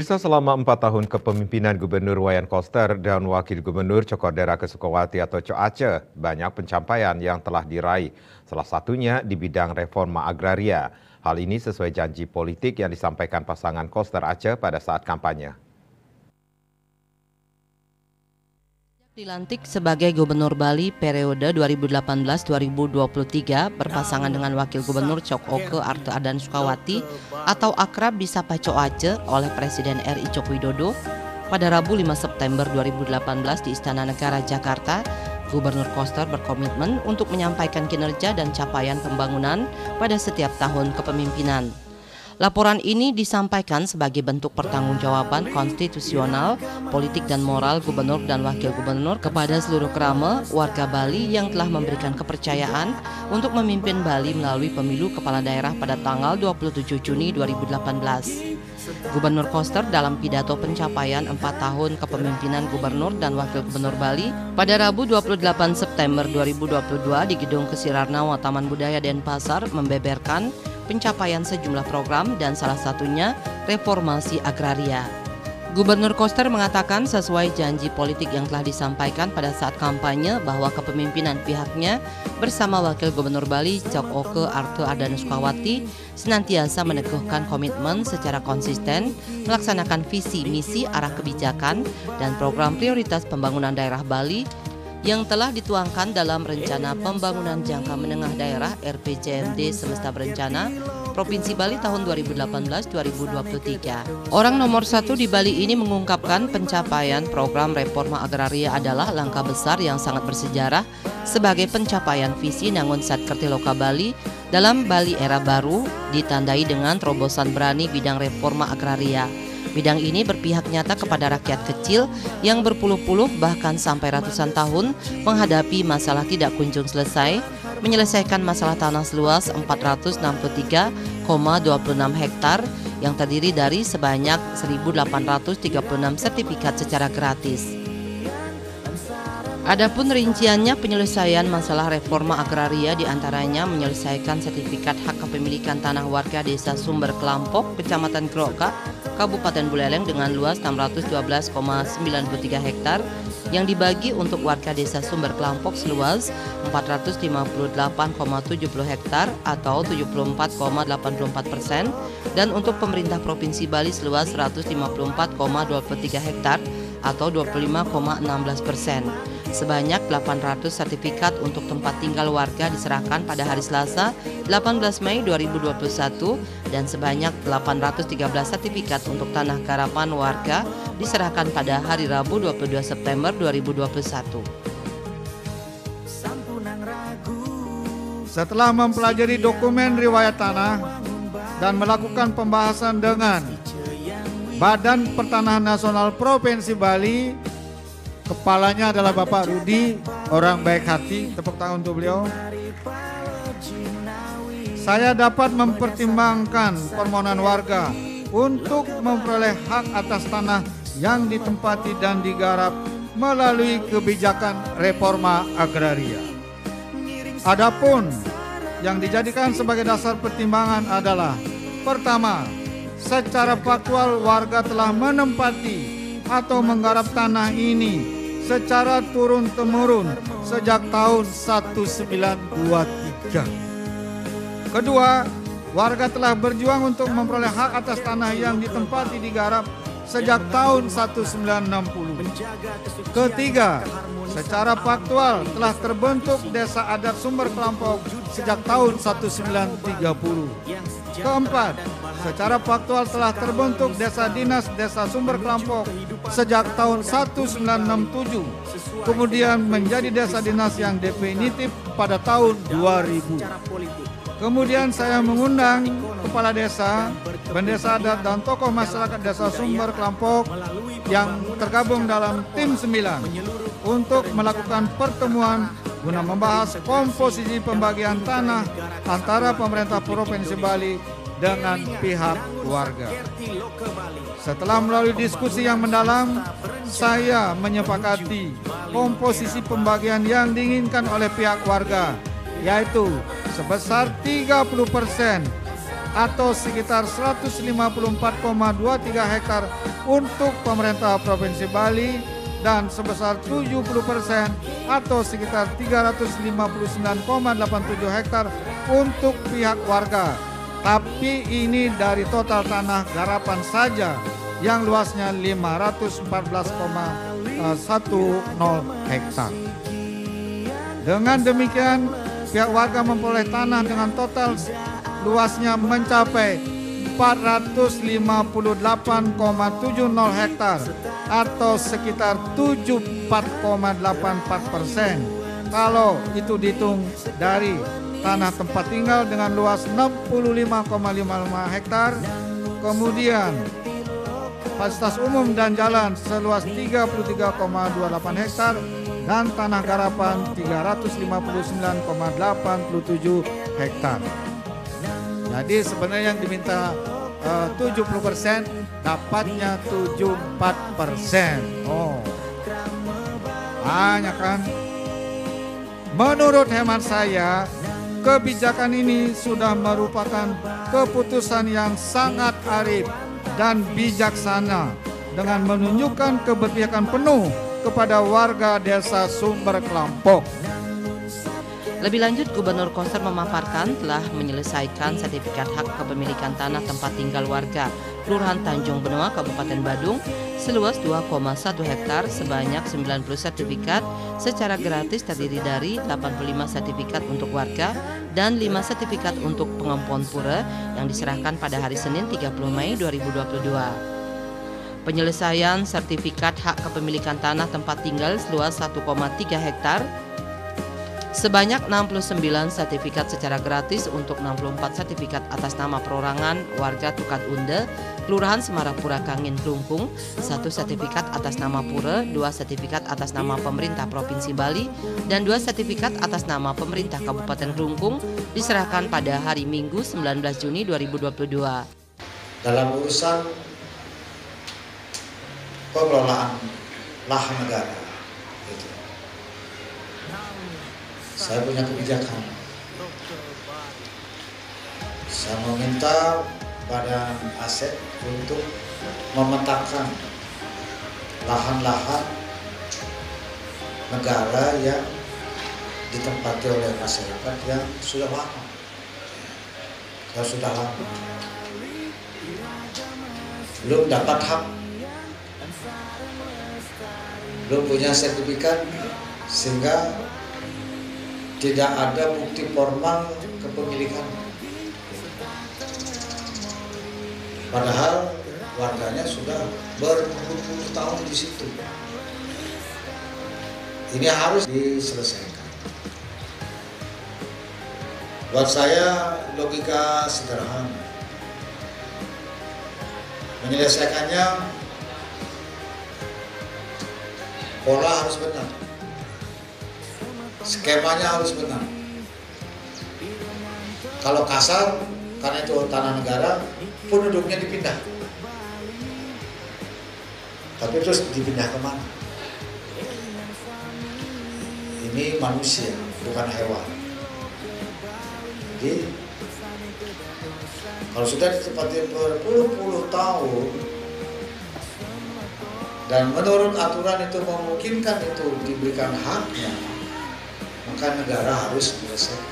Pemirsa, selama 4 tahun kepemimpinan Gubernur Wayan Koster dan Wakil Gubernur Cokodera Sukawati atau Coace, banyak pencapaian yang telah diraih, salah satunya di bidang reforma agraria. Hal ini sesuai janji politik yang disampaikan pasangan Koster Aceh pada saat kampanye. Dilantik sebagai Gubernur Bali periode 2018-2023 berpasangan dengan Wakil Gubernur Cokoke Arte Adan Sukawati atau akrab disapa Coace oleh Presiden RI Joko Widodo pada Rabu 5 September 2018 di Istana Negara Jakarta. Gubernur Koster berkomitmen untuk menyampaikan kinerja dan capaian pembangunan pada setiap tahun kepemimpinan. Laporan ini disampaikan sebagai bentuk pertanggungjawaban konstitusional, politik dan moral Gubernur dan Wakil Gubernur kepada seluruh kerama warga Bali yang telah memberikan kepercayaan untuk memimpin Bali melalui pemilu kepala daerah pada tanggal 27 Juni 2018. Gubernur Koster dalam pidato pencapaian 4 tahun kepemimpinan Gubernur dan Wakil Gubernur Bali pada Rabu 28 September 2022 di Gedung Kesirarnawa Taman Budaya Denpasar membeberkan pencapaian sejumlah program dan salah satunya reformasi agraria. Gubernur Koster mengatakan sesuai janji politik yang telah disampaikan pada saat kampanye bahwa kepemimpinan pihaknya bersama Wakil Gubernur Bali Cokoke Arte Adan Sukawati senantiasa meneguhkan komitmen secara konsisten melaksanakan visi misi arah kebijakan dan program prioritas pembangunan daerah Bali yang telah dituangkan dalam Rencana Pembangunan Jangka Menengah Daerah RPJMD Semesta Berencana Provinsi Bali tahun 2018-2023. Orang nomor 1 di Bali ini mengungkapkan pencapaian program reforma agraria adalah langkah besar yang sangat bersejarah sebagai pencapaian visi Nangun Satkertiloka Bali dalam Bali era baru ditandai dengan terobosan berani bidang reforma agraria. Bidang ini berpihak nyata kepada rakyat kecil yang berpuluh-puluh bahkan sampai ratusan tahun menghadapi masalah tidak kunjung selesai, menyelesaikan masalah tanah seluas 463,26 hektar yang terdiri dari sebanyak 1.836 sertifikat secara gratis. Adapun rinciannya penyelesaian masalah reforma agraria diantaranya menyelesaikan sertifikat hak kepemilikan tanah warga Desa Sumber Kelampok, Kecamatan Groka, Kabupaten Buleleng dengan luas 612,93 hektar yang dibagi untuk warga Desa Sumber Kelampok seluas 458,70 hektar atau 74,84% dan untuk pemerintah Provinsi Bali seluas 154,23 hektar atau 25,16%. Sebanyak 800 sertifikat untuk tempat tinggal warga diserahkan pada hari Selasa 18 Mei 2021 dan sebanyak 813 sertifikat untuk tanah garapan warga diserahkan pada hari Rabu 22 September 2021. Setelah mempelajari dokumen riwayat tanah dan melakukan pembahasan dengan Badan Pertanahan Nasional Provinsi Bali, kepalanya adalah Bapak Rudi, orang baik hati, tepuk tangan untuk beliau. Saya dapat mempertimbangkan permohonan warga untuk memperoleh hak atas tanah yang ditempati dan digarap melalui kebijakan reforma agraria. Adapun yang dijadikan sebagai dasar pertimbangan adalah: pertama, secara faktual warga telah menempati atau menggarap tanah ini secara turun-temurun sejak tahun 1923. Kedua, warga telah berjuang untuk memperoleh hak atas tanah yang ditempati digarap sejak tahun 1960. Ketiga, secara faktual telah terbentuk Desa Adat Sumber Kelampok sejak tahun 1930. Keempat, secara faktual telah terbentuk Desa Dinas Desa Sumber Kelampok sejak tahun 1967, kemudian menjadi Desa Dinas yang definitif pada tahun 2000. Kemudian saya mengundang Kepala Desa, Bendesa Adat dan tokoh masyarakat Desa Sumber Kelampok yang tergabung dalam tim 9 untuk melakukan pertemuan guna membahas komposisi pembagian tanah antara pemerintah Provinsi Bali dengan pihak warga. Setelah melalui diskusi yang mendalam, saya menyepakati komposisi pembagian yang diinginkan oleh pihak warga, yaitu sebesar 30% atau sekitar 154,23 hektar untuk pemerintah Provinsi Bali dan sebesar 70% atau sekitar 359,87 hektar untuk pihak warga. Tapi ini dari total tanah garapan saja yang luasnya 514,10 hektar. Dengan demikian, pihak warga memperoleh tanah dengan total luasnya mencapai 458,70 hektar atau sekitar 74,84%. Kalau itu dihitung dari tanah tempat tinggal dengan luas 65,55 hektar, kemudian fasilitas umum dan jalan seluas 33,28 hektar, dan tanah garapan 359,87 hektar. Jadi sebenarnya yang diminta 70%, dapatnya 74%. Oh, banyak kan? Menurut hemat saya, kebijakan ini sudah merupakan keputusan yang sangat arif dan bijaksana dengan menunjukkan keberpihakan penuh kepada warga desa Sumber Kelampok. Lebih lanjut, Gubernur Koster memaparkan telah menyelesaikan sertifikat hak kepemilikan tanah tempat tinggal warga Kelurahan Tanjung Benoa, Kabupaten Badung seluas 2,1 hektar sebanyak 90 sertifikat secara gratis terdiri dari 85 sertifikat untuk warga dan 5 sertifikat untuk pengompon pura yang diserahkan pada hari Senin 30 Mei 2022. Penyelesaian sertifikat hak kepemilikan tanah tempat tinggal seluas 1,3 hektar sebanyak 69 sertifikat secara gratis untuk 64 sertifikat atas nama perorangan warga Tukat Unde, Kelurahan Semarapura Kangin Klungkung, 1 sertifikat atas nama Pura, 2 sertifikat atas nama pemerintah Provinsi Bali, dan 2 sertifikat atas nama pemerintah Kabupaten Klungkung diserahkan pada hari Minggu 19 Juni 2022. Dalam urusan pengelolaan lahan negara, gitu. Saya punya kebijakan. Saya meminta Badan Aset untuk memetakan lahan-lahan negara yang ditempati oleh masyarakat yang sudah lama, belum dapat hak, belum punya sertifikat, sehingga tidak ada bukti formal kepemilikan. Padahal warganya sudah berpuluh-puluh tahun di situ. Ini harus diselesaikan. Buat saya logika sederhana. Menyelesaikannya pola harus benar, skemanya harus benar. Kalau kasar, karena itu tanah negara, penduduknya dipindah. Tapi terus dipindah kemana? Ini manusia, bukan hewan. Jadi kalau sudah ditempati berpuluh-puluh tahun dan menurut aturan itu memungkinkan itu diberikan haknya, maka negara harus menyelesaikan.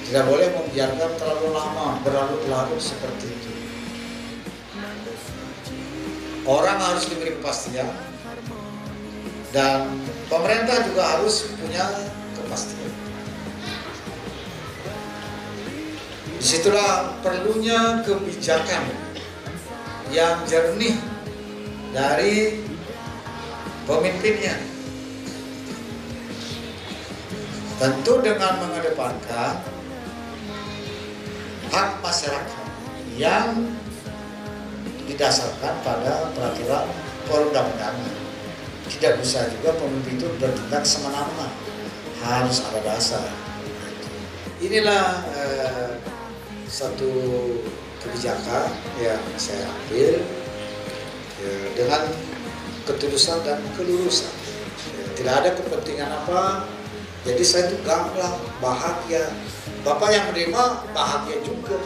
Tidak boleh membiarkan terlalu lama, berlarut-larut seperti itu. Orang harus diberi kepastian dan pemerintah juga harus punya kepastian. Disitulah perlunya kebijakan yang jernih dari pemimpinnya. Tentu dengan mengedepankan hak masyarakat yang didasarkan pada peraturan perundang-undangan. Tidak bisa juga pemimpin itu bertindak semena-mena, harus ada dasar. Inilah satu kebijakan yang saya ambil dengan ketulusan dan kelurusan. Tidak ada kepentingan apa, jadi saya itu gamblang, bahagia. Bapak yang menerima bahagia juga.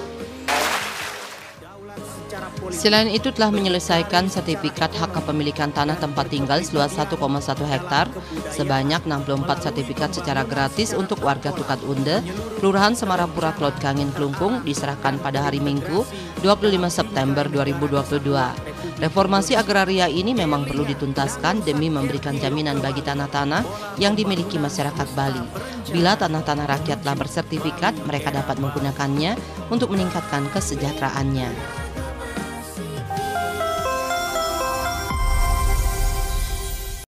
Selain itu telah menyelesaikan sertifikat hak kepemilikan tanah tempat tinggal seluas 1,1 hektar sebanyak 64 sertifikat secara gratis untuk warga Tukat Unde, Kelurahan Semarapura, Klot Kangin, Klungkung diserahkan pada hari Minggu 25 September 2022. Reformasi agraria ini memang perlu dituntaskan demi memberikan jaminan bagi tanah-tanah yang dimiliki masyarakat Bali. Bila tanah-tanah rakyat telah bersertifikat, mereka dapat menggunakannya untuk meningkatkan kesejahteraannya.